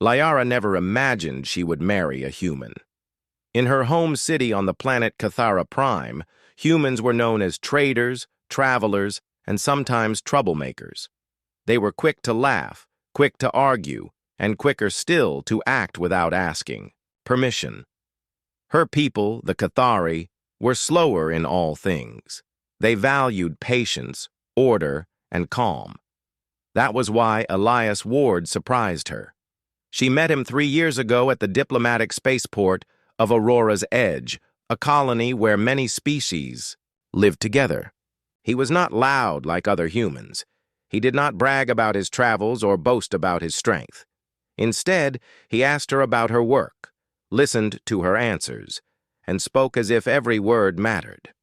Liara never imagined she would marry a human. In her home city on the planet Cathara Prime, humans were known as traders, travelers, and sometimes troublemakers. They were quick to laugh, quick to argue, and quicker still to act without asking permission. Her people, the Cathari, were slower in all things. They valued patience, order, and calm. That was why Elias Ward surprised her. She met him 3 years ago at the diplomatic spaceport of Aurora's Edge, a colony where many species lived together. He was not loud like other humans. He did not brag about his travels or boast about his strength. Instead, he asked her about her work, listened to her answers, and spoke as if every word mattered.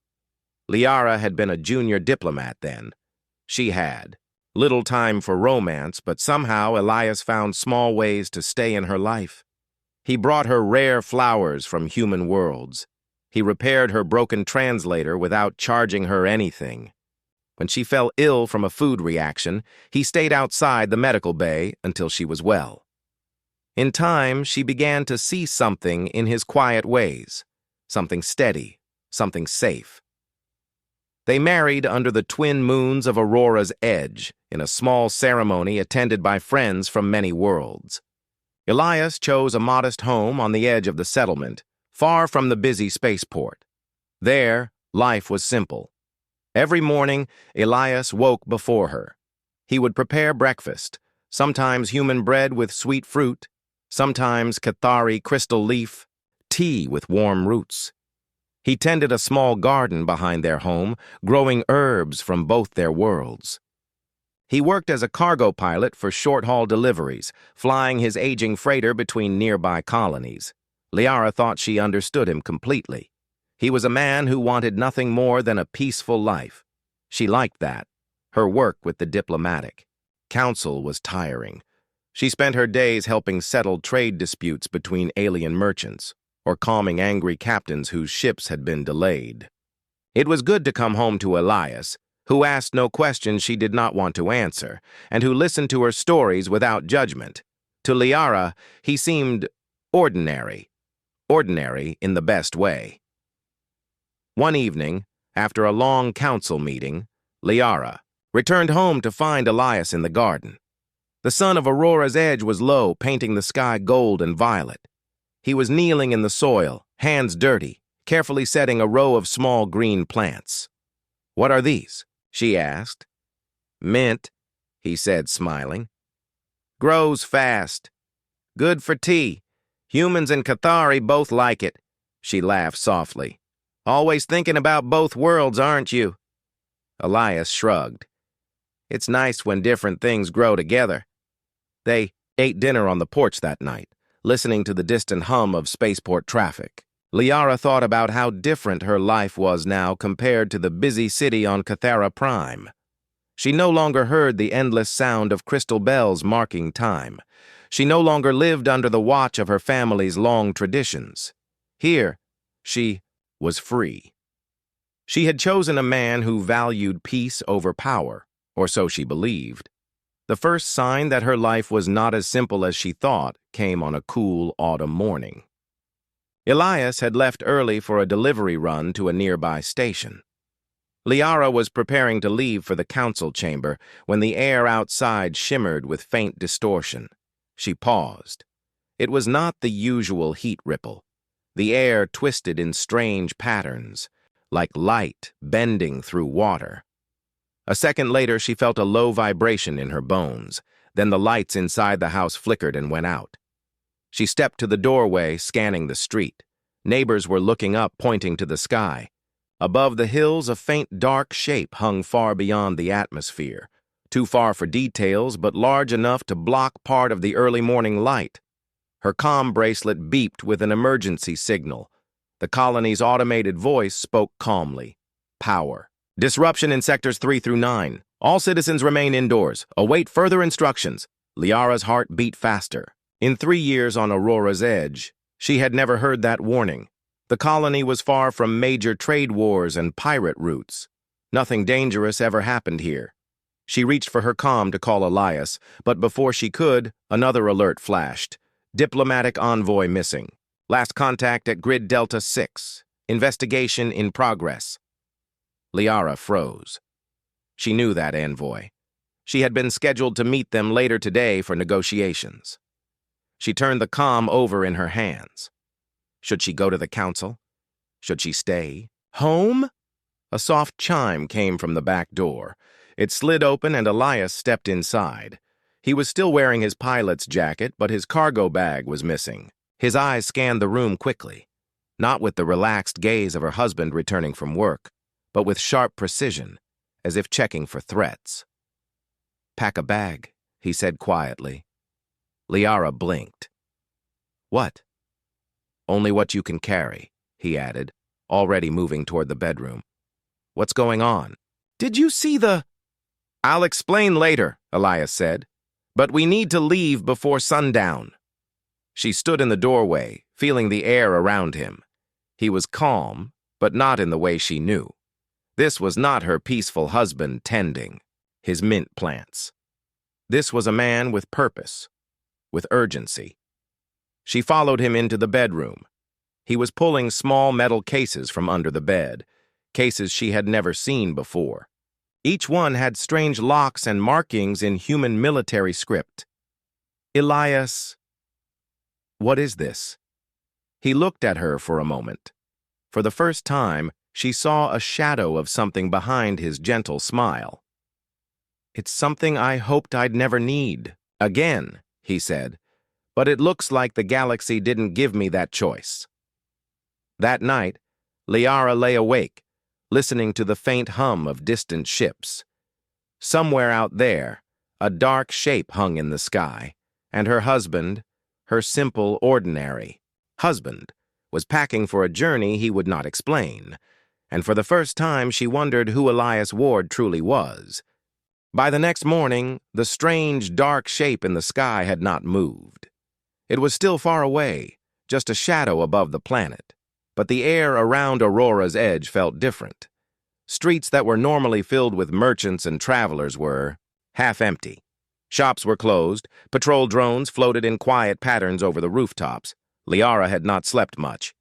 Liara had been a junior diplomat then. She had. Little time for romance, but somehow Elias found small ways to stay in her life. He brought her rare flowers from human worlds. He repaired her broken translator without charging her anything. When she fell ill from a food reaction, he stayed outside the medical bay until she was well. In time, she began to see something in his quiet ways, something steady, something safe. They married under the twin moons of Aurora's Edge in a small ceremony attended by friends from many worlds. Elias chose a modest home on the edge of the settlement, far from the busy spaceport. There, life was simple. Every morning, Elias woke before her. He would prepare breakfast, sometimes human bread with sweet fruit, sometimes Cathari crystal leaf, tea with warm roots. He tended a small garden behind their home, growing herbs from both their worlds. He worked as a cargo pilot for short-haul deliveries, flying his aging freighter between nearby colonies. Liara thought she understood him completely. He was a man who wanted nothing more than a peaceful life. She liked that. Her work with the diplomatic council was tiring. She spent her days helping settle trade disputes between alien merchants, or calming angry captains whose ships had been delayed. It was good to come home to Elias, who asked no questions she did not want to answer, and who listened to her stories without judgment. To Liara, he seemed ordinary in the best way. One evening, after a long council meeting, Liara returned home to find Elias in the garden. The sun of Aurora's Edge was low, painting the sky gold and violet. He was kneeling in the soil, hands dirty, carefully setting a row of small green plants. "What are these?" she asked. "Mint," he said, smiling. "Grows fast. Good for tea. Humans and Cathari both like it." She laughed softly. "Always thinking about both worlds, aren't you?" Elias shrugged. "It's nice when different things grow together." They ate dinner on the porch that night, listening to the distant hum of spaceport traffic. Liara thought about how different her life was now compared to the busy city on Cathara Prime. She no longer heard the endless sound of crystal bells marking time. She no longer lived under the watch of her family's long traditions. Here, she was free. She had chosen a man who valued peace over power, or so she believed. The first sign that her life was not as simple as she thought came on a cool autumn morning. Elias had left early for a delivery run to a nearby station. Liara was preparing to leave for the council chamber when the air outside shimmered with faint distortion. She paused. It was not the usual heat ripple. The air twisted in strange patterns, like light bending through water. A second later, she felt a low vibration in her bones. Then the lights inside the house flickered and went out. She stepped to the doorway, scanning the street. Neighbors were looking up, pointing to the sky. Above the hills, a faint dark shape hung far beyond the atmosphere, too far for details, but large enough to block part of the early morning light. Her comm bracelet beeped with an emergency signal. The colony's automated voice spoke calmly. "Power. Disruption in sectors 3 through 9. All citizens remain indoors. Await further instructions." Liara's heart beat faster. In 3 years on Aurora's Edge, she had never heard that warning. The colony was far from major trade wars and pirate routes. Nothing dangerous ever happened here. She reached for her comm to call Elias, but before she could, another alert flashed. Diplomatic envoy missing. Last contact at Grid Delta 6. Investigation in progress. Liara froze. She knew that envoy. She had been scheduled to meet them later today for negotiations. She turned the comm over in her hands. Should she go to the council? Should she stay? Home? A soft chime came from the back door. It slid open and Elias stepped inside. He was still wearing his pilot's jacket, but his cargo bag was missing. His eyes scanned the room quickly, not with the relaxed gaze of her husband returning from work, but with sharp precision, as if checking for threats. "Pack a bag," he said quietly. Liara blinked. "What?" "Only what you can carry," he added, already moving toward the bedroom. "What's going on?" "Did you see the—" "I'll explain later," Elias said, "but we need to leave before sundown." She stood in the doorway, feeling the air around him. He was calm, but not in the way she knew. This was not her peaceful husband tending his mint plants. This was a man with purpose, with urgency. She followed him into the bedroom. He was pulling small metal cases from under the bed, cases she had never seen before. Each one had strange locks and markings in human military script. "Elias, what is this?" He looked at her for a moment. For the first time, she saw a shadow of something behind his gentle smile. "It's something I hoped I'd never need again," he said, "but it looks like the galaxy didn't give me that choice." That night, Liara lay awake, listening to the faint hum of distant ships. Somewhere out there, a dark shape hung in the sky, and her husband, her simple, ordinary husband, was packing for a journey he would not explain, and for the first time she wondered who Elias Ward truly was. By the next morning, the strange, dark shape in the sky had not moved. It was still far away, just a shadow above the planet, but the air around Aurora's edge felt different. Streets that were normally filled with merchants and travelers were half empty. Shops were closed, patrol drones floated in quiet patterns over the rooftops. Liara had not slept much.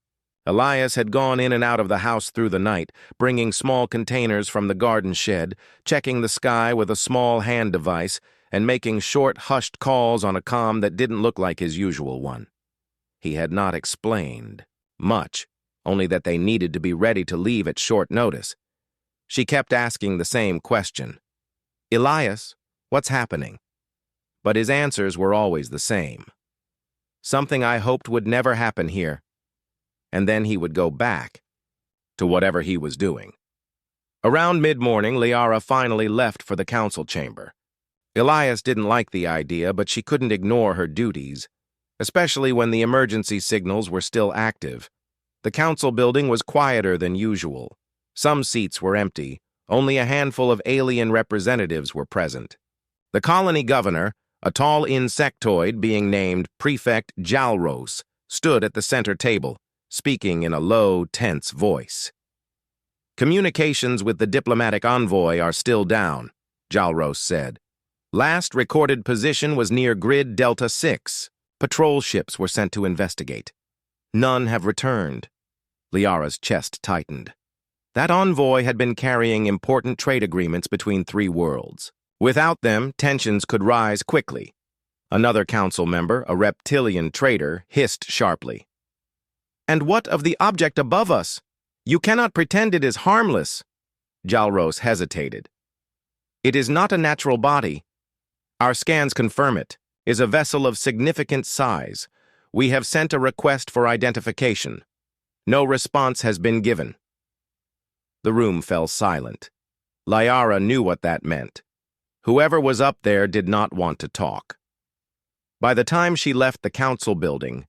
Elias had gone in and out of the house through the night, bringing small containers from the garden shed, checking the sky with a small hand device, and making short, hushed calls on a comm that didn't look like his usual one. He had not explained much, only that they needed to be ready to leave at short notice. She kept asking the same question. "Elias, what's happening?" But his answers were always the same. "Something I hoped would never happen here." And then he would go back to whatever he was doing. Around mid-morning, Liara finally left for the council chamber. Elias didn't like the idea, but she couldn't ignore her duties, especially when the emergency signals were still active. The council building was quieter than usual. Some seats were empty. Only a handful of alien representatives were present. The colony governor, a tall insectoid being named Prefect Jalros, stood at the center table, speaking in a low, tense voice. "Communications with the diplomatic envoy are still down," Jalros said. "Last recorded position was near Grid Delta 6. Patrol ships were sent to investigate. None have returned." Liara's chest tightened. That envoy had been carrying important trade agreements between three worlds. Without them, tensions could rise quickly. Another council member, a reptilian trader, hissed sharply. "And what of the object above us? You cannot pretend it is harmless." Jalros hesitated. "It is not a natural body. Our scans confirm it. Is a vessel of significant size. We have sent a request for identification. No response has been given." The room fell silent. Liara knew what that meant. Whoever was up there did not want to talk. By the time she left the council building,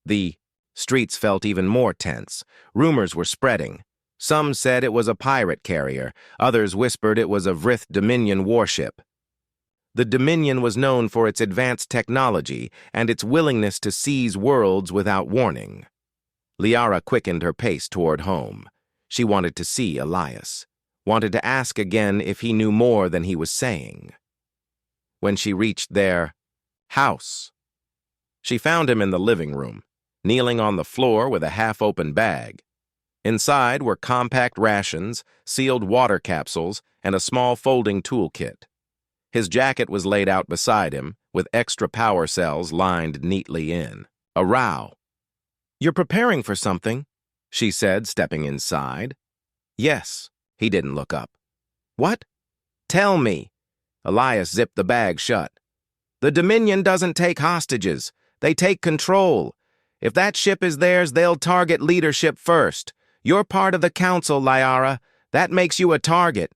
the streets felt even more tense. Rumors were spreading. Some said it was a pirate carrier. Others whispered it was a Vrith Dominion warship. The Dominion was known for its advanced technology and its willingness to seize worlds without warning. Liara quickened her pace toward home. She wanted to see Elias, wanted to ask again if he knew more than he was saying. When she reached their house, She found him in the living room, kneeling on the floor with a half-open bag. Inside were compact rations, sealed water capsules, and a small folding toolkit. His jacket was laid out beside him, with extra power cells lined neatly in. A row. "You're preparing for something," she said, stepping inside. "Yes." He didn't look up. "What?" "Tell me." Elias zipped the bag shut. "The Dominion doesn't take hostages. They take control. If that ship is theirs, they'll target leadership first. You're part of the council, Liara. That makes you a target."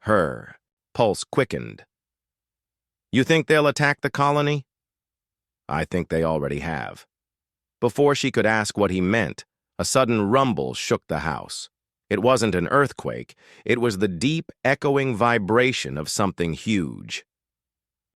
Her pulse quickened. "You think they'll attack the colony?" "I think they already have." Before she could ask what he meant, a sudden rumble shook the house. It wasn't an earthquake. It was the deep, echoing vibration of something huge.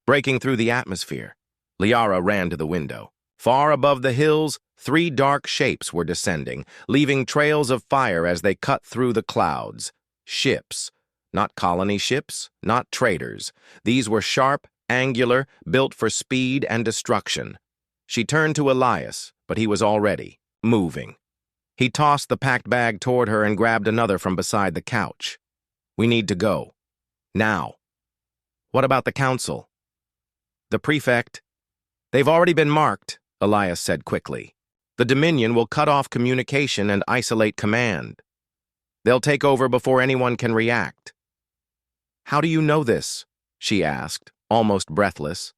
Breaking through the atmosphere, Liara ran to the window. Far above the hills, 3 dark shapes were descending, leaving trails of fire as they cut through the clouds. Ships. Not colony ships, not traders. These were sharp, angular, built for speed and destruction. She turned to Elias, but he was already moving. He tossed the packed bag toward her and grabbed another from beside the couch. "We need to go. Now." "What about the council?" "The prefect." "They've already been marked," Elias said quickly. "The Dominion will cut off communication and isolate command. They'll take over before anyone can react." "How do you know this?" she asked, almost breathless.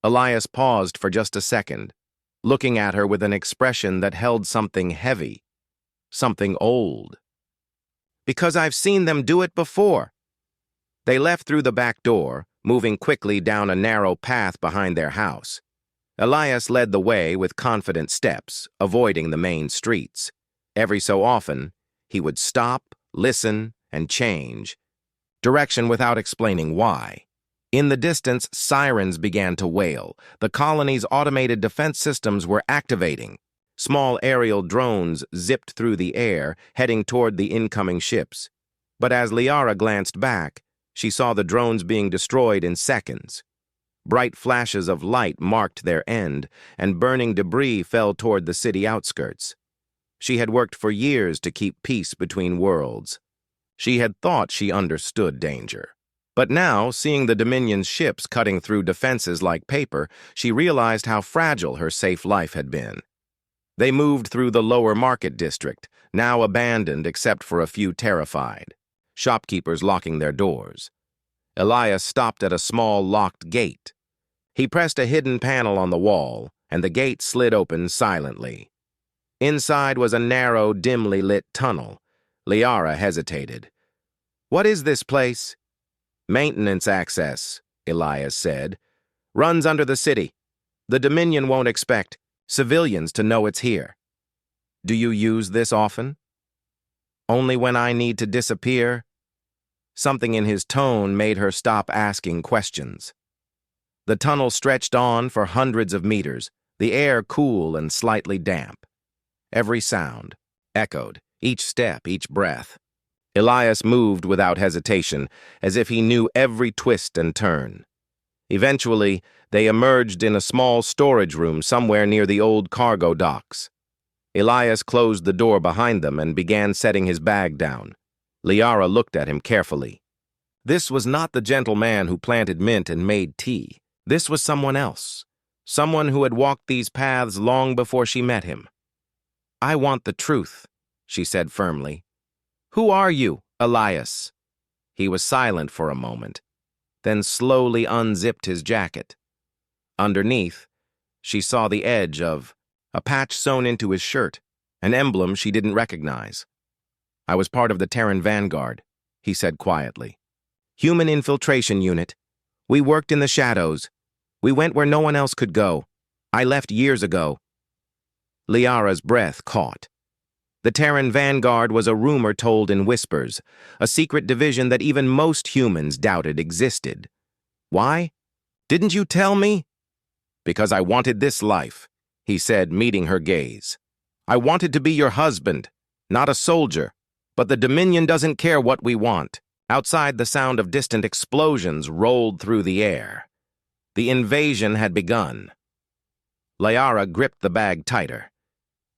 Elias paused for just a second, looking at her with an expression that held something heavy, something old. "Because I've seen them do it before." They left through the back door, moving quickly down a narrow path behind their house. Elias led the way with confident steps, avoiding the main streets. Every so often, he would stop, listen, and change direction without explaining why. In the distance, sirens began to wail. The colony's automated defense systems were activating. Small aerial drones zipped through the air, heading toward the incoming ships. But as Liara glanced back, she saw the drones being destroyed in seconds. Bright flashes of light marked their end, and burning debris fell toward the city outskirts. She had worked for years to keep peace between worlds. She had thought she understood danger. But now, seeing the Dominion's ships cutting through defenses like paper, she realized how fragile her safe life had been. They moved through the lower market district, now abandoned except for a few terrified, shopkeepers locking their doors. Elias stopped at a small locked gate. He pressed a hidden panel on the wall, and the gate slid open silently. Inside was a narrow, dimly lit tunnel. Liara hesitated. "What is this place?" "Maintenance access," Elias said. "Runs under the city. The Dominion won't expect civilians to know it's here." "Do you use this often?" "Only when I need to disappear." Something in his tone made her stop asking questions. The tunnel stretched on for hundreds of meters, the air cool and slightly damp. Every sound echoed, each step, each breath. Elias moved without hesitation, as if he knew every twist and turn. Eventually, they emerged in a small storage room somewhere near the old cargo docks. Elias closed the door behind them and began setting his bag down. Liara looked at him carefully. This was not the gentleman who planted mint and made tea. This was someone else. Someone who had walked these paths long before she met him. "I want the truth," she said firmly. "Who are you, Elias?" He was silent for a moment, then slowly unzipped his jacket. Underneath, she saw the edge of a patch sewn into his shirt, an emblem she didn't recognize. "I was part of the Terran Vanguard," he said quietly. "Human infiltration unit. We worked in the shadows. We went where no one else could go. I left years ago." Liara's breath caught. The Terran Vanguard was a rumor told in whispers, a secret division that even most humans doubted existed. "Why? Didn't you tell me?" "Because I wanted this life," he said, meeting her gaze. "I wanted to be your husband, not a soldier. But the Dominion doesn't care what we want." Outside, the sound of distant explosions rolled through the air. The invasion had begun. Liara gripped the bag tighter.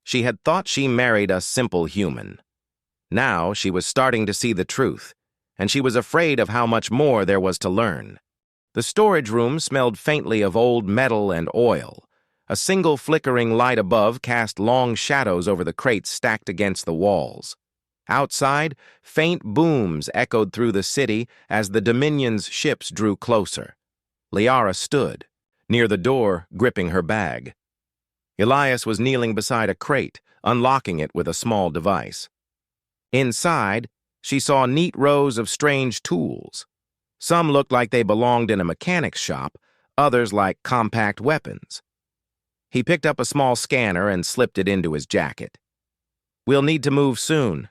She had thought she married a simple human. Now she was starting to see the truth, and she was afraid of how much more there was to learn. The storage room smelled faintly of old metal and oil. A single flickering light above cast long shadows over the crates stacked against the walls. Outside, faint booms echoed through the city as the Dominion's ships drew closer. Liara stood, near the door, gripping her bag. Elias was kneeling beside a crate, unlocking it with a small device. Inside, she saw neat rows of strange tools. Some looked like they belonged in a mechanic's shop, others like compact weapons. He picked up a small scanner and slipped it into his jacket. "We'll need to move soon.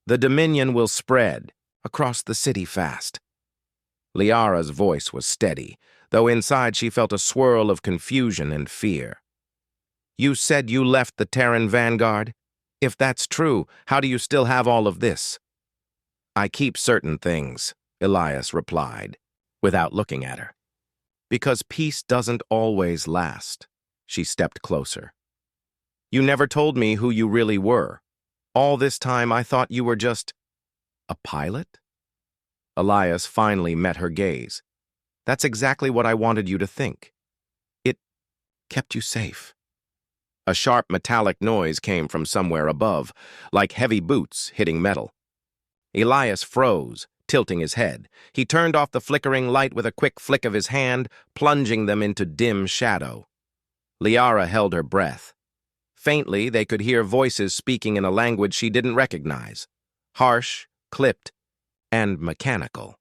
The Dominion will spread across the city fast." Liara's voice was steady, though inside she felt a swirl of confusion and fear. "You said you left the Terran Vanguard? If that's true, how do you still have all of this?" "I keep certain things," Elias replied, without looking at her. "Because peace doesn't always last." She stepped closer. "You never told me who you really were. All this time I thought you were just a pilot?" Elias finally met her gaze. "That's exactly what I wanted you to think. It kept you safe." A sharp metallic noise came from somewhere above, like heavy boots hitting metal. Elias froze, tilting his head. He turned off the flickering light with a quick flick of his hand, plunging them into dim shadow. Liara held her breath. Faintly, they could hear voices speaking in a language she didn't recognize. Harsh, clipped, and mechanical.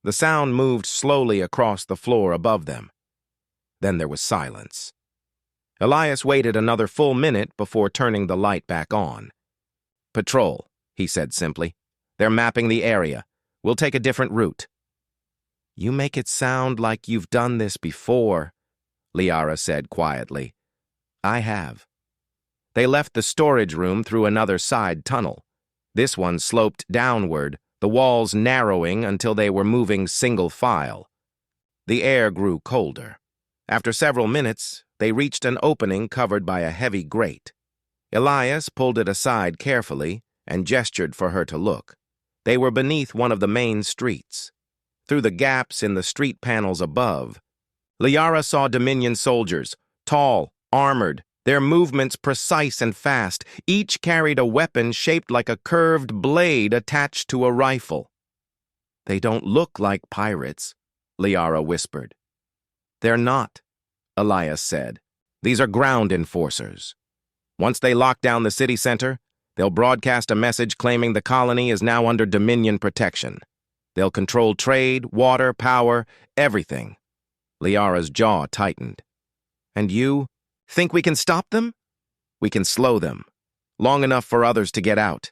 The sound moved slowly across the floor above them. Then there was silence. Elias waited another full minute before turning the light back on. "Patrol," he said simply. "They're mapping the area. We'll take a different route." "You make it sound like you've done this before," Liara said quietly. "I have." They left the storage room through another side tunnel. This one sloped downward, the walls narrowing until they were moving single file. The air grew colder. After several minutes, they reached an opening covered by a heavy grate. Elias pulled it aside carefully and gestured for her to look. They were beneath one of the main streets. Through the gaps in the street panels above, Liara saw Dominion soldiers, tall, armored, their movements precise and fast. Each carried a weapon shaped like a curved blade attached to a rifle. "They don't look like pirates," Liara whispered. "They're not," Elias said. "These are ground enforcers. Once they lock down the city center, they'll broadcast a message claiming the colony is now under Dominion protection. They'll control trade, water, power, everything." Liara's jaw tightened. "And you think we can stop them?" "We can slow them, long enough for others to get out."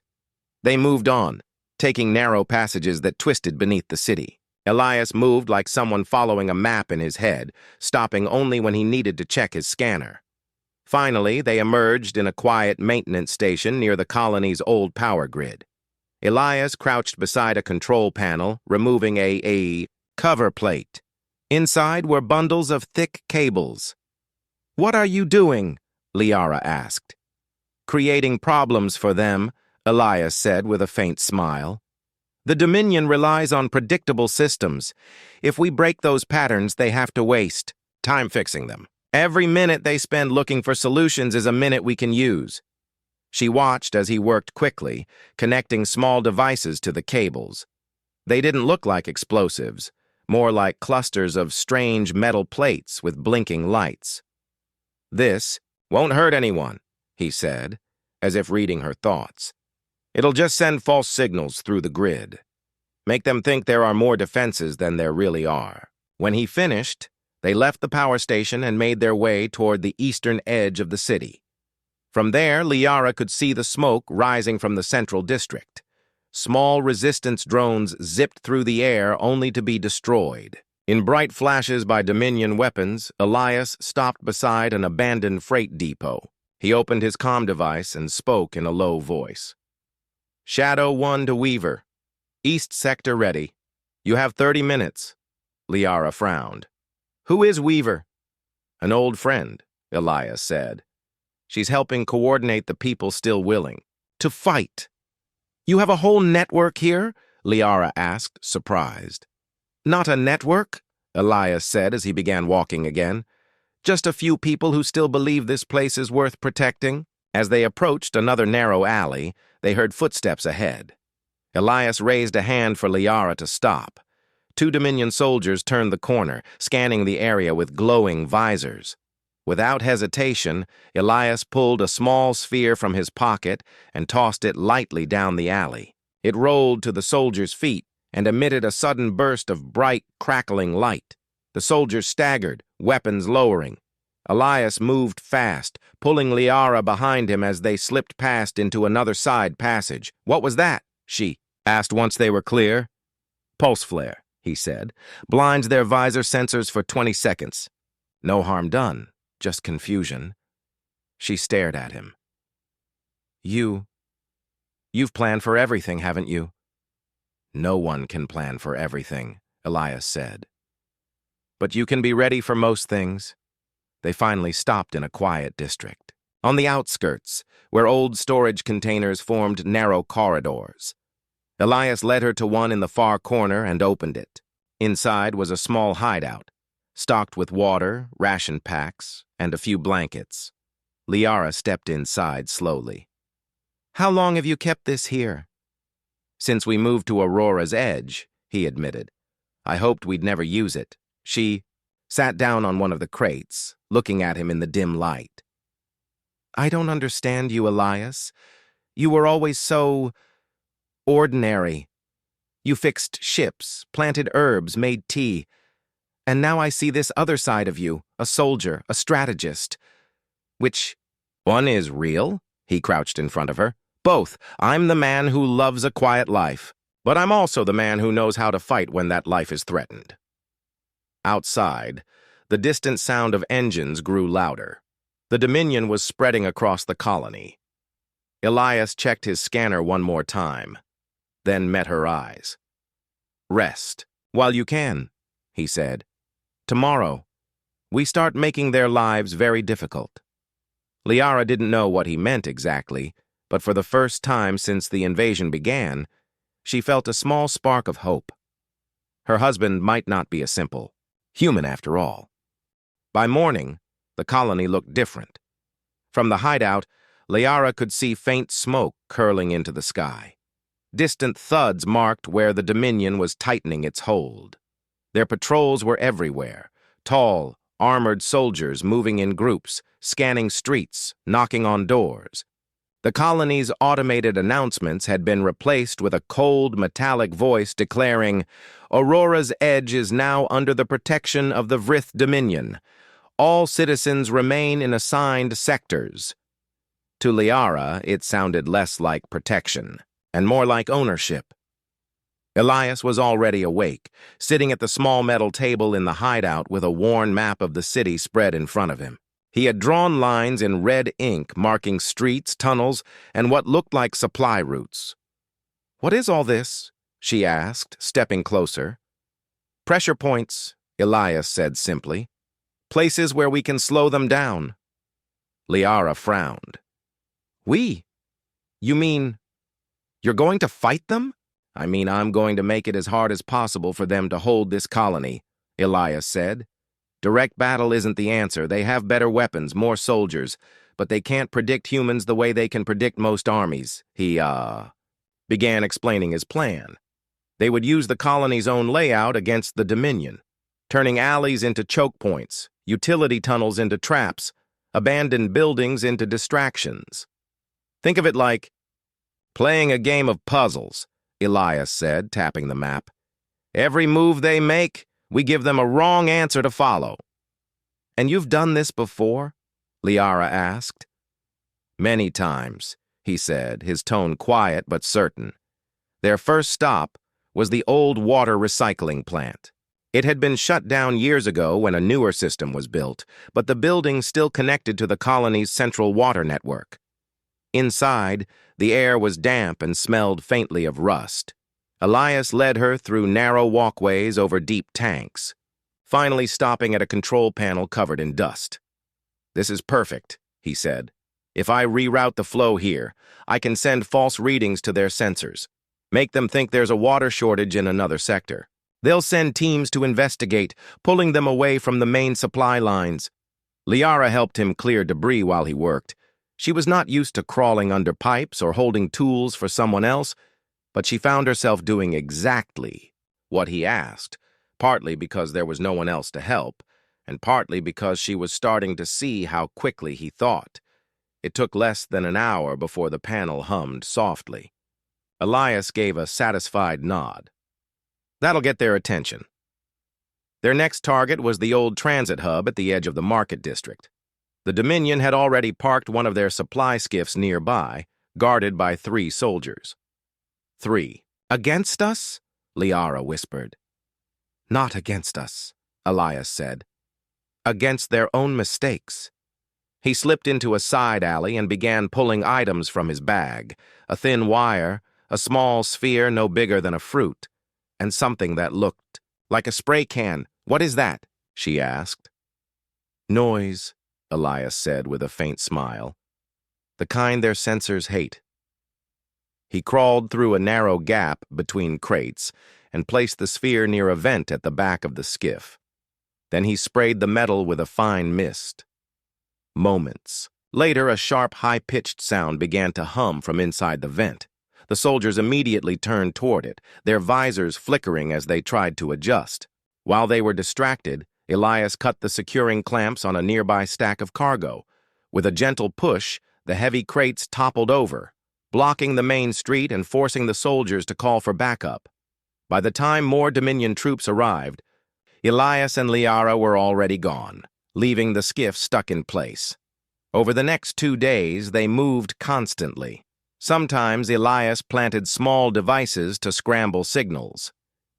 They moved on, taking narrow passages that twisted beneath the city. Elias moved like someone following a map in his head, stopping only when he needed to check his scanner. Finally, they emerged in a quiet maintenance station near the colony's old power grid. Elias crouched beside a control panel, removing a cover plate. Inside were bundles of thick cables. "What are you doing?" Liara asked. "Creating problems for them," Elias said with a faint smile. "The Dominion relies on predictable systems. If we break those patterns, they have to waste time fixing them. Every minute they spend looking for solutions is a minute we can use." She watched as he worked quickly, connecting small devices to the cables. They didn't look like explosives, more like clusters of strange metal plates with blinking lights. "This won't hurt anyone," he said, as if reading her thoughts. "It'll just send false signals through the grid. Make them think there are more defenses than there really are." When he finished, they left the power station and made their way toward the eastern edge of the city. From there, Liara could see the smoke rising from the central district. Small resistance drones zipped through the air only to be destroyed. In bright flashes by Dominion weapons, Elias stopped beside an abandoned freight depot. He opened his comm device and spoke in a low voice. "Shadow 1 to Weaver. East sector ready. You have 30 minutes. Liara frowned. "Who is Weaver?" "An old friend," Elias said. She's helping coordinate the people still willing to fight. You have a whole network here? Liara asked, surprised. Not a network, Elias said as he began walking again. Just a few people who still believe this place is worth protecting. As they approached another narrow alley, they heard footsteps ahead. Elias raised a hand for Liara to stop. 2 Dominion soldiers turned the corner, scanning the area with glowing visors. Without hesitation, Elias pulled a small sphere from his pocket and tossed it lightly down the alley. It rolled to the soldiers' feet and emitted a sudden burst of bright, crackling light. The soldiers staggered, weapons lowering. Elias moved fast, pulling Liara behind him as they slipped past into another side passage. What was that? She asked once they were clear. Pulse flare, he said. Blinds their visor sensors for 20 seconds. No harm done, just confusion. She stared at him. You've planned for everything, haven't you? No one can plan for everything, Elias said. But you can be ready for most things. They finally stopped in a quiet district, on the outskirts, where old storage containers formed narrow corridors. Elias led her to one in the far corner and opened it. Inside was a small hideout, stocked with water, ration packs, and a few blankets. Liara stepped inside slowly. How long have you kept this here? Since we moved to Aurora's edge, he admitted. I hoped we'd never use it. She sat down on one of the crates, looking at him in the dim light. I don't understand you, Elias. You were always so ordinary. You fixed ships, planted herbs, made tea. And now I see this other side of you, a soldier, a strategist. Which one is real? He crouched in front of her. Both. I'm the man who loves a quiet life, but I'm also the man who knows how to fight when that life is threatened. Outside, the distant sound of engines grew louder. The Dominion was spreading across the colony. Elias checked his scanner one more time, then met her eyes. Rest, while you can, he said. Tomorrow, we start making their lives very difficult. Liara didn't know what he meant exactly, but for the first time since the invasion began, she felt a small spark of hope. Her husband might not be a simple human after all. By morning, the colony looked different. From the hideout, Liara could see faint smoke curling into the sky. Distant thuds marked where the Dominion was tightening its hold. Their patrols were everywhere, tall, armored soldiers moving in groups, scanning streets, knocking on doors. The colony's automated announcements had been replaced with a cold, metallic voice declaring, Aurora's edge is now under the protection of the Vrith Dominion. All citizens remain in assigned sectors. To Liara, it sounded less like protection, and more like ownership. Elias was already awake, sitting at the small metal table in the hideout with a worn map of the city spread in front of him. He had drawn lines in red ink marking streets, tunnels, and what looked like supply routes. What is all this? She asked, stepping closer. Pressure points, Elias said simply. Places where we can slow them down. Liara frowned. We? You mean you're going to fight them? I mean, I'm going to make it as hard as possible for them to hold this colony, Elias said. Direct battle isn't the answer. They have better weapons, more soldiers, but they can't predict humans the way they can predict most armies. He, began explaining his plan. They would use the colony's own layout against the Dominion, turning alleys into choke points, utility tunnels into traps, abandoned buildings into distractions. Think of it like playing a game of puzzles, Elias said, tapping the map. Every move they make, we give them a wrong answer to follow. And you've done this before? Liara asked. Many times, he said, his tone quiet but certain. Their first stop was the old water recycling plant. It had been shut down years ago when a newer system was built, but the building still connected to the colony's central water network. Inside, the air was damp and smelled faintly of rust. Elias led her through narrow walkways over deep tanks, finally stopping at a control panel covered in dust. "This is perfect," he said. "If I reroute the flow here, I can send false readings to their sensors. Make them think there's a water shortage in another sector. They'll send teams to investigate, pulling them away from the main supply lines." Liara helped him clear debris while he worked. She was not used to crawling under pipes or holding tools for someone else, but she found herself doing exactly what he asked, partly because there was no one else to help, and partly because she was starting to see how quickly he thought. It took less than an hour before the panel hummed softly. Elias gave a satisfied nod. That'll get their attention. Their next target was the old transit hub at the edge of the market district. The Dominion had already parked one of their supply skiffs nearby, guarded by 3 soldiers. 3. "Against us?" Liara whispered. "Not against us," Elias said. "Against their own mistakes." He slipped into a side alley and began pulling items from his bag, a thin wire, a small sphere no bigger than a fruit, and something that looked like a spray can. "What is that?" she asked. "Noise," Elias said with a faint smile. "The kind their sensors hate." He crawled through a narrow gap between crates and placed the sphere near a vent at the back of the skiff. Then he sprayed the metal with a fine mist. Moments later, a sharp, high-pitched sound began to hum from inside the vent. The soldiers immediately turned toward it, their visors flickering as they tried to adjust. While they were distracted, Elias cut the securing clamps on a nearby stack of cargo. With a gentle push, the heavy crates toppled over, blocking the main street and forcing the soldiers to call for backup. By the time more Dominion troops arrived, Elias and Liara were already gone, leaving the skiff stuck in place. Over the next 2 days, they moved constantly. Sometimes Elias planted small devices to scramble signals.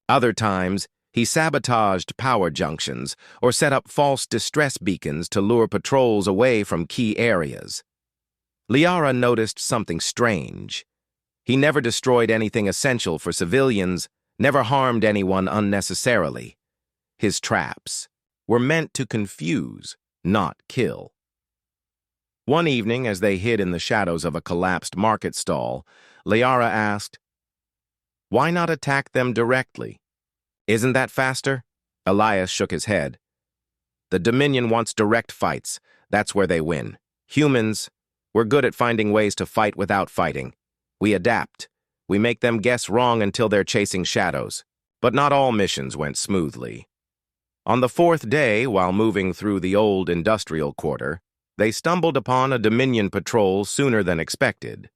Other times, he sabotaged power junctions or set up false distress beacons to lure patrols away from key areas. Liara noticed something strange. He never destroyed anything essential for civilians, never harmed anyone unnecessarily. His traps were meant to confuse, not kill. One evening, as they hid in the shadows of a collapsed market stall, Liara asked, "Why not attack them directly?" "Isn't that faster?" Elias shook his head. "The Dominion wants direct fights. That's where they win. Humans, we're good at finding ways to fight without fighting. We adapt. We make them guess wrong until they're chasing shadows." But not all missions went smoothly. On the 4th day, while moving through the old industrial quarter, they stumbled upon a Dominion patrol sooner than expected.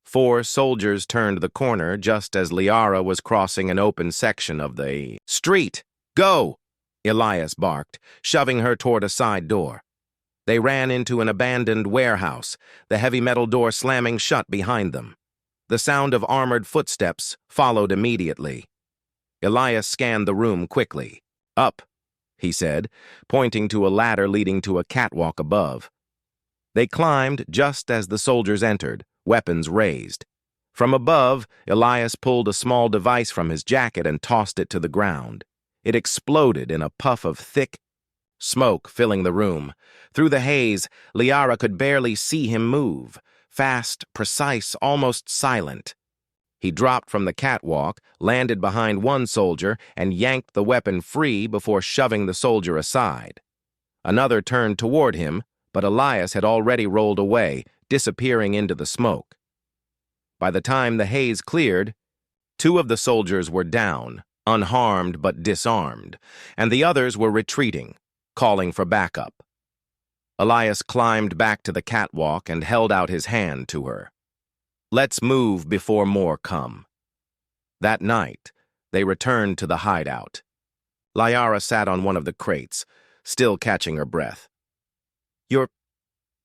4 soldiers turned the corner just as Liara was crossing an open section of the street. "Go!" Elias barked, shoving her toward a side door. They ran into an abandoned warehouse, the heavy metal door slamming shut behind them. The sound of armored footsteps followed immediately. Elias scanned the room quickly. "Up," he said, pointing to a ladder leading to a catwalk above. They climbed just as the soldiers entered, weapons raised. From above, Elias pulled a small device from his jacket and tossed it to the ground. It exploded in a puff of thick smoke filling the room. Through the haze, Liara could barely see him move, fast, precise, almost silent. He dropped from the catwalk, landed behind one soldier, and yanked the weapon free before shoving the soldier aside. Another turned toward him, but Elias had already rolled away, disappearing into the smoke. By the time the haze cleared, 2 of the soldiers were down, unharmed but disarmed, and the others were retreating, calling for backup. Elias climbed back to the catwalk and held out his hand to her. "Let's move before more come." That night, they returned to the hideout. Liara sat on one of the crates, still catching her breath. "You're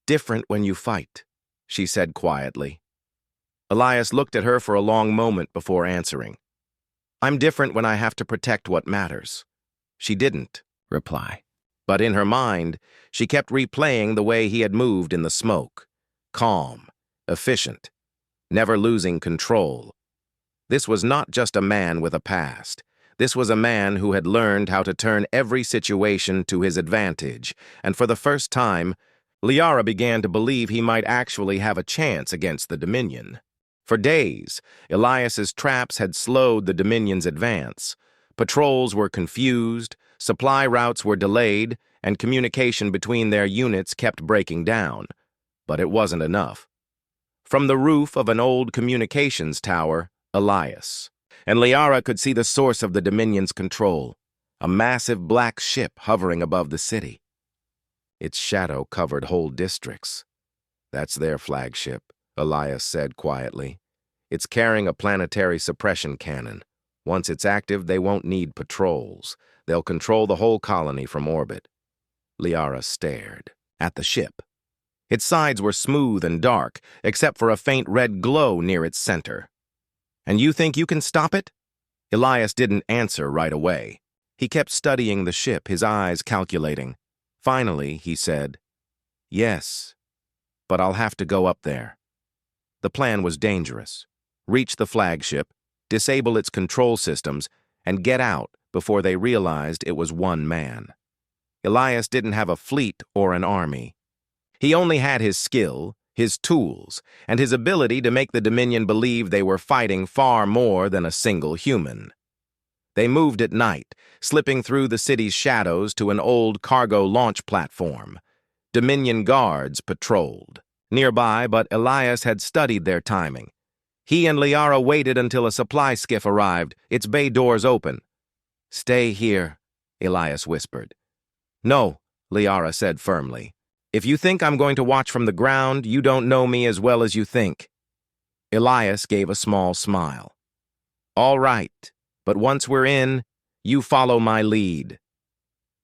different when you fight," she said quietly. Elias looked at her for a long moment before answering. "I'm different when I have to protect what matters." She didn't reply. But in her mind, she kept replaying the way he had moved in the smoke. Calm, efficient, never losing control. This was not just a man with a past. This was a man who had learned how to turn every situation to his advantage, and for the first time, Liara began to believe he might actually have a chance against the Dominion. For days, Elias's traps had slowed the Dominion's advance. Patrols were confused, supply routes were delayed, and communication between their units kept breaking down. But it wasn't enough. From the roof of an old communications tower, Elias and Liara could see the source of the Dominion's control, a massive black ship hovering above the city. Its shadow covered whole districts. "That's their flagship," Elias said quietly. "It's carrying a planetary suppression cannon. Once it's active, they won't need patrols. They'll control the whole colony from orbit." Liara stared at the ship. Its sides were smooth and dark, except for a faint red glow near its center. "And you think you can stop it?" Elias didn't answer right away. He kept studying the ship, his eyes calculating. Finally, he said, "Yes, but I'll have to go up there." The plan was dangerous. Reach the flagship, disable its control systems, and get out before they realized it was one man. Elias didn't have a fleet or an army. He only had his skill, his tools, and his ability to make the Dominion believe they were fighting far more than a single human. They moved at night, slipping through the city's shadows to an old cargo launch platform. Dominion guards patrolled nearby, but Elias had studied their timing. He and Liara waited until a supply skiff arrived, its bay doors open. "Stay here," Elias whispered. "No," Liara said firmly. "If you think I'm going to watch from the ground, you don't know me as well as you think." Elias gave a small smile. "All right, but once we're in, you follow my lead."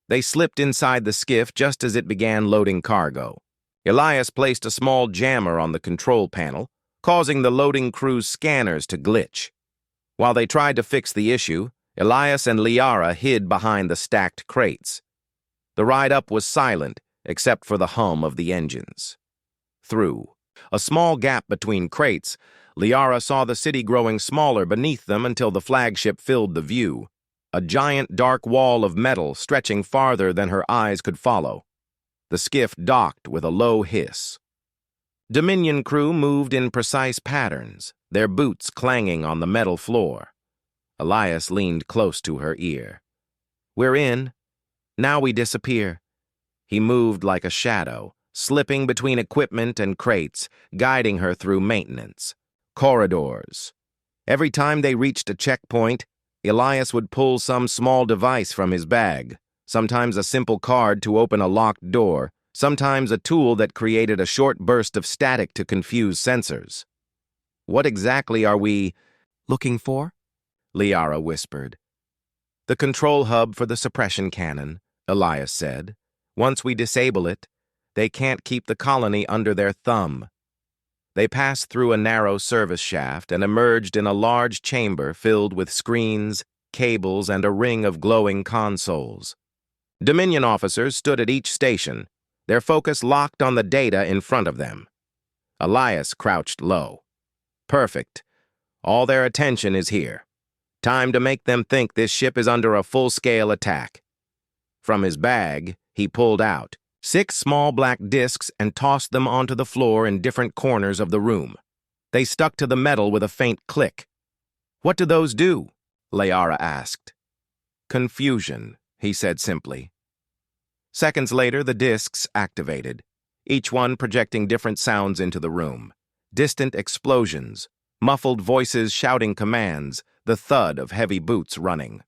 They slipped inside the skiff just as it began loading cargo. Elias placed a small jammer on the control panel, causing the loading crew's scanners to glitch. While they tried to fix the issue, Elias and Liara hid behind the stacked crates. The ride up was silent, except for the hum of the engines. Through a small gap between crates, Liara saw the city growing smaller beneath them until the flagship filled the view, a giant dark wall of metal stretching farther than her eyes could follow. The skiff docked with a low hiss. Dominion crew moved in precise patterns, their boots clanging on the metal floor. Elias leaned close to her ear. "We're in. Now we disappear." He moved like a shadow, slipping between equipment and crates, guiding her through maintenance. Corridors. Every time they reached a checkpoint, Elias would pull some small device from his bag, sometimes a simple card to open a locked door, sometimes a tool that created a short burst of static to confuse sensors. "What exactly are we looking for?" Liara whispered. "The control hub for the suppression cannon," Elias said. "Once we disable it, they can't keep the colony under their thumb." They passed through a narrow service shaft and emerged in a large chamber filled with screens, cables, and a ring of glowing consoles. Dominion officers stood at each station, their focus locked on the data in front of them. Elias crouched low. "Perfect. All their attention is here. Time to make them think this ship is under a full-scale attack." From his bag, he pulled out 6 small black discs and tossed them onto the floor in different corners of the room. They stuck to the metal with a faint click. "What do those do?" Liara asked. "Confusion," he said simply. Seconds later, the discs activated, each one projecting different sounds into the room. Distant explosions, muffled voices shouting commands, the thud of heavy boots running.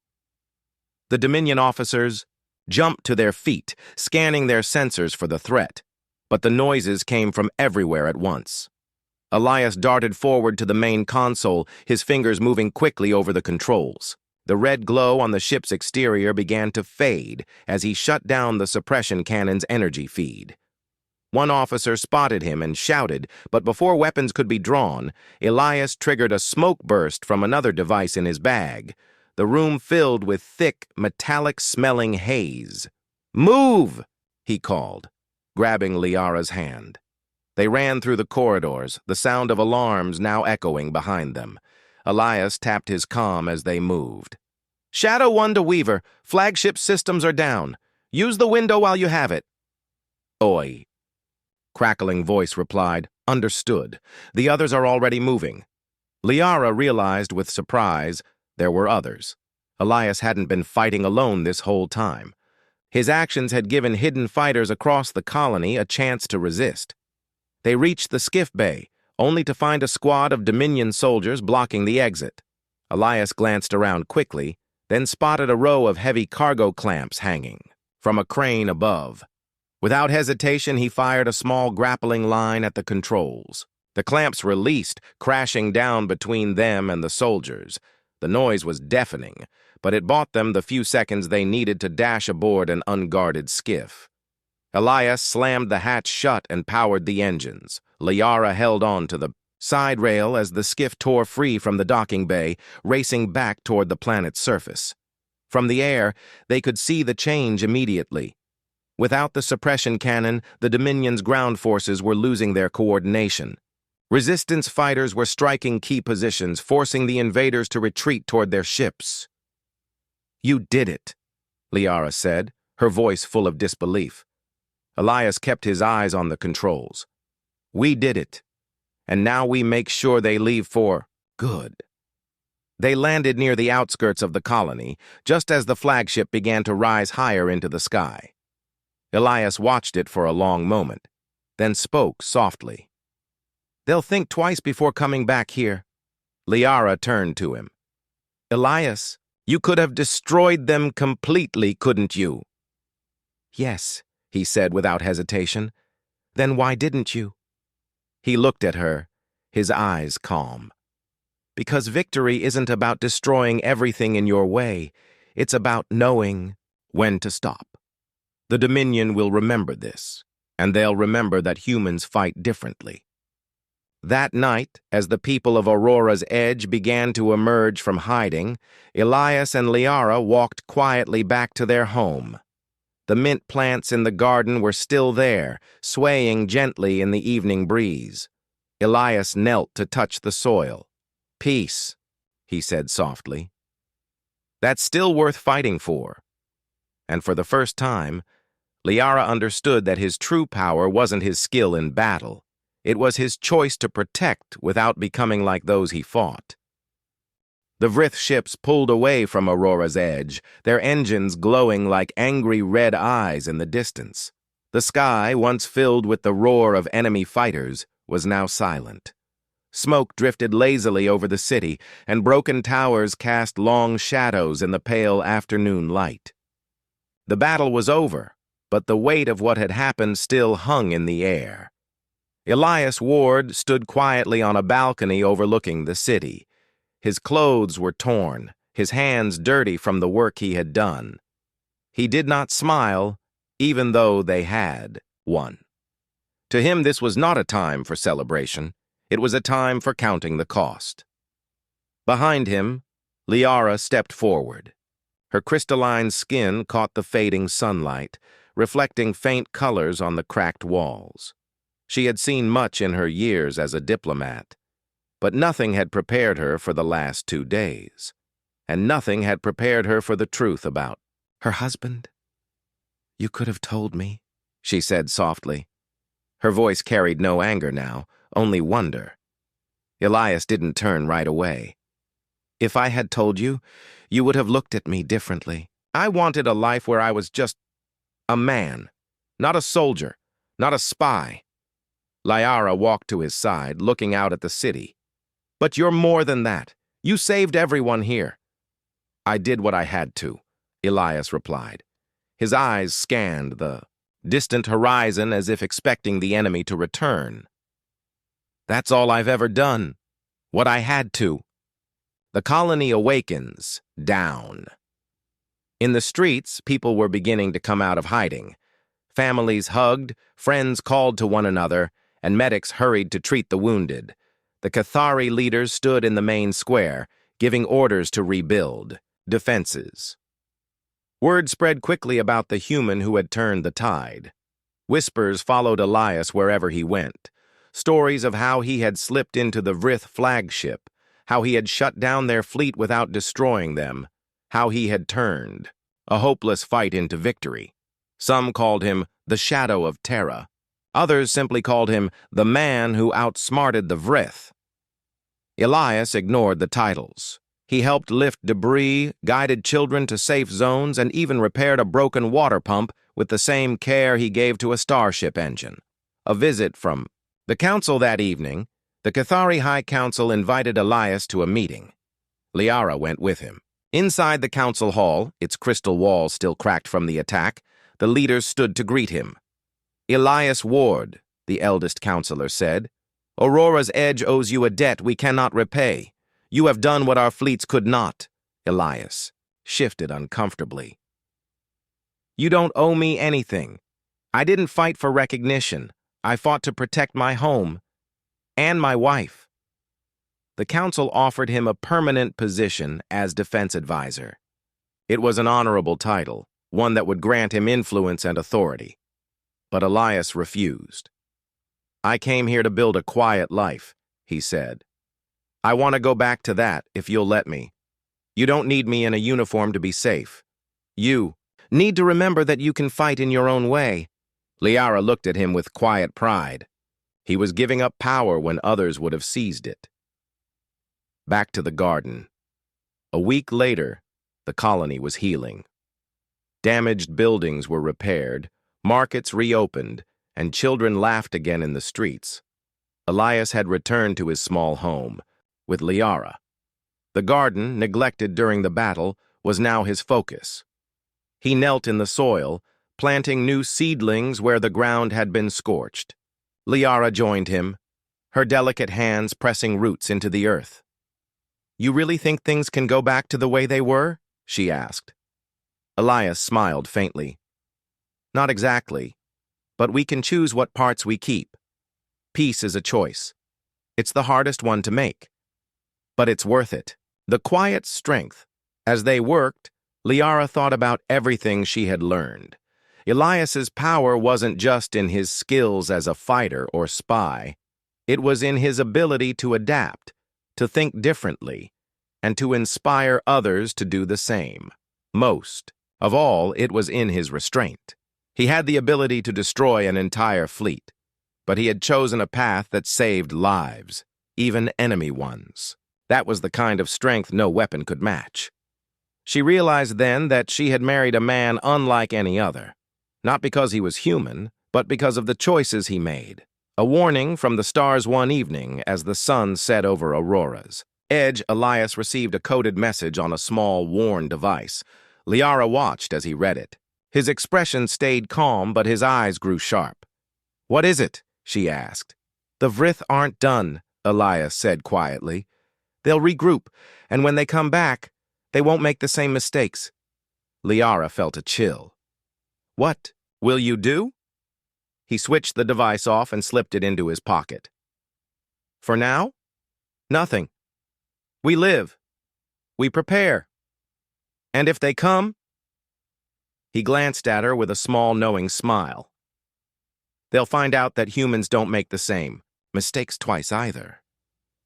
The Dominion officers jumped to their feet, scanning their sensors for the threat, but the noises came from everywhere at once. Elias darted forward to the main console, his fingers moving quickly over the controls. The red glow on the ship's exterior began to fade as he shut down the suppression cannon's energy feed. One officer spotted him and shouted, but before weapons could be drawn, Elias triggered a smoke burst from another device in his bag. The room filled with thick, metallic-smelling haze. "Move!" he called, grabbing Liara's hand. They ran through the corridors, the sound of alarms now echoing behind them. Elias tapped his comm as they moved. "Shadow 1 to Weaver. Flagship systems are down. Use the window while you have it." "Oi." Crackling voice replied, "Understood. The others are already moving." Liara realized with surprise there were others. Elias hadn't been fighting alone this whole time. His actions had given hidden fighters across the colony a chance to resist. They reached the skiff bay, only to find a squad of Dominion soldiers blocking the exit. Elias glanced around quickly, then spotted a row of heavy cargo clamps hanging from a crane above. Without hesitation, he fired a small grappling line at the controls. The clamps released, crashing down between them and the soldiers. The noise was deafening, but it bought them the few seconds they needed to dash aboard an unguarded skiff. Elias slammed the hatch shut and powered the engines. Liara held on to the side rail as the skiff tore free from the docking bay, racing back toward the planet's surface. From the air, they could see the change immediately. Without the suppression cannon, the Dominion's ground forces were losing their coordination. Resistance fighters were striking key positions, forcing the invaders to retreat toward their ships. "You did it," Liara said, her voice full of disbelief. Elias kept his eyes on the controls. "We did it. And now we make sure they leave for good." They landed near the outskirts of the colony, just as the flagship began to rise higher into the sky. Elias watched it for a long moment, then spoke softly. "They'll think twice before coming back here." Liara turned to him. "Elias, you could have destroyed them completely, couldn't you?" "Yes," he said without hesitation. "Then why didn't you?" He looked at her, his eyes calm. "Because victory isn't about destroying everything in your way. It's about knowing when to stop. The Dominion will remember this, and they'll remember that humans fight differently." That night, as the people of Aurora's Edge began to emerge from hiding, Elias and Liara walked quietly back to their home. The mint plants in the garden were still there, swaying gently in the evening breeze. Elias knelt to touch the soil. "Peace," he said softly. "That's still worth fighting for." And for the first time, Liara understood that his true power wasn't his skill in battle. It was his choice to protect without becoming like those he fought. The Vrith ships pulled away from Aurora's Edge, their engines glowing like angry red eyes in the distance. The sky, once filled with the roar of enemy fighters, was now silent. Smoke drifted lazily over the city, and broken towers cast long shadows in the pale afternoon light. The battle was over, but the weight of what had happened still hung in the air. Elias Ward stood quietly on a balcony overlooking the city. His clothes were torn, his hands dirty from the work he had done. He did not smile, even though they had won. To him, this was not a time for celebration. It was a time for counting the cost. Behind him, Liara stepped forward. Her crystalline skin caught the fading sunlight, reflecting faint colors on the cracked walls. She had seen much in her years as a diplomat, but nothing had prepared her for the last 2 days, and nothing had prepared her for the truth about her husband. "You could have told me," she said softly. Her voice carried no anger now, only wonder. Elias didn't turn right away. "If I had told you, you would have looked at me differently. I wanted a life where I was just a man, not a soldier, not a spy." Liara walked to his side, looking out at the city. "But you're more than that. You saved everyone here." "I did what I had to," Elias replied. His eyes scanned the distant horizon as if expecting the enemy to return. "That's all I've ever done. What I had to." The colony awakens, down. In the streets, people were beginning to come out of hiding. Families hugged, friends called to one another, and medics hurried to treat the wounded. The Cathari leaders stood in the main square, giving orders to rebuild defenses. Word spread quickly about the human who had turned the tide. Whispers followed Elias wherever he went. Stories of how he had slipped into the Vrith flagship, how he had shut down their fleet without destroying them, how he had turned a hopeless fight into victory. Some called him the Shadow of Terra, Others simply called him the man who outsmarted the Vrith. Elias ignored the titles. He helped lift debris, guided children to safe zones, and even repaired a broken water pump with the same care he gave to a starship engine. A visit from the council that evening, the Cathari High Council invited Elias to a meeting. Liara went with him. Inside the council hall, its crystal walls still cracked from the attack, the leaders stood to greet him. Elias Ward, the eldest counselor said, Aurora's Edge owes you a debt we cannot repay. You have done what our fleets could not. Elias shifted uncomfortably. You don't owe me anything. I didn't fight for recognition. I fought to protect my home and my wife. The council offered him a permanent position as defense advisor. It was an honorable title, one that would grant him influence and authority. But Elias refused. I came here to build a quiet life, he said. I want to go back to that, if you'll let me. You don't need me in a uniform to be safe. You need to remember that you can fight in your own way. Liara looked at him with quiet pride. He was giving up power when others would have seized it. Back to the garden. A week later, the colony was healing. Damaged buildings were repaired, markets reopened, and children laughed again in the streets. Elias had returned to his small home, with Liara. The garden, neglected during the battle, was now his focus. He knelt in the soil, planting new seedlings where the ground had been scorched. Liara joined him, her delicate hands pressing roots into the earth. You really think things can go back to the way they were? She asked. Elias smiled faintly. Not exactly, but we can choose what parts we keep. Peace is a choice. It's the hardest one to make. But it's worth it. The quiet strength. As they worked, Liara thought about everything she had learned. Elias's power wasn't just in his skills as a fighter or spy. It was in his ability to adapt, to think differently, and to inspire others to do the same. Most of all, it was in his restraint. He had the ability to destroy an entire fleet, but he had chosen a path that saved lives, even enemy ones. That was the kind of strength no weapon could match. She realized then that she had married a man unlike any other, not because he was human, but because of the choices he made. A warning from the stars one evening as the sun set over Aurora's Edge. Elias received a coded message on a small, worn device. Liara watched as he read it. His expression stayed calm, but his eyes grew sharp. What is it? She asked. The Vrith aren't done, Elias said quietly. They'll regroup, and when they come back, they won't make the same mistakes. Liara felt a chill. What will you do? He switched the device off and slipped it into his pocket. For now? Nothing. We live. We prepare. And if they come? He glanced at her with a small, knowing smile. They'll find out that humans don't make the same mistakes twice either.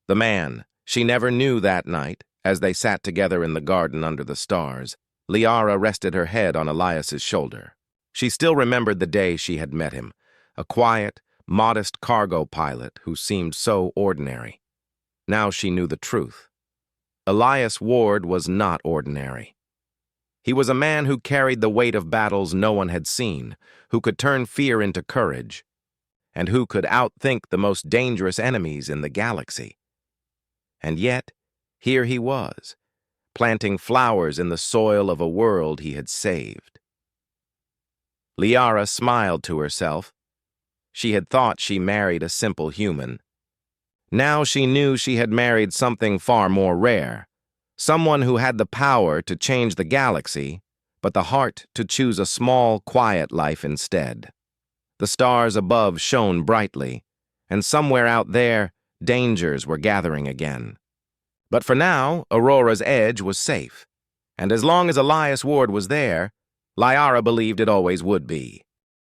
The man, she never knew that night, as they sat together in the garden under the stars, Liara rested her head on Elias's shoulder. She still remembered the day she had met him, a quiet, modest cargo pilot who seemed so ordinary. Now she knew the truth. Elias Ward was not ordinary. He was a man who carried the weight of battles no one had seen, who could turn fear into courage, and who could outthink the most dangerous enemies in the galaxy. And yet, here he was, planting flowers in the soil of a world he had saved. Liara smiled to herself. She had thought she married a simple human. Now she knew she had married something far more rare, someone who had the power to change the galaxy, but the heart to choose a small, quiet life instead. The stars above shone brightly, and somewhere out there, dangers were gathering again. But for now, Aurora's Edge was safe, and as long as Elias Ward was there, Liara believed it always would be.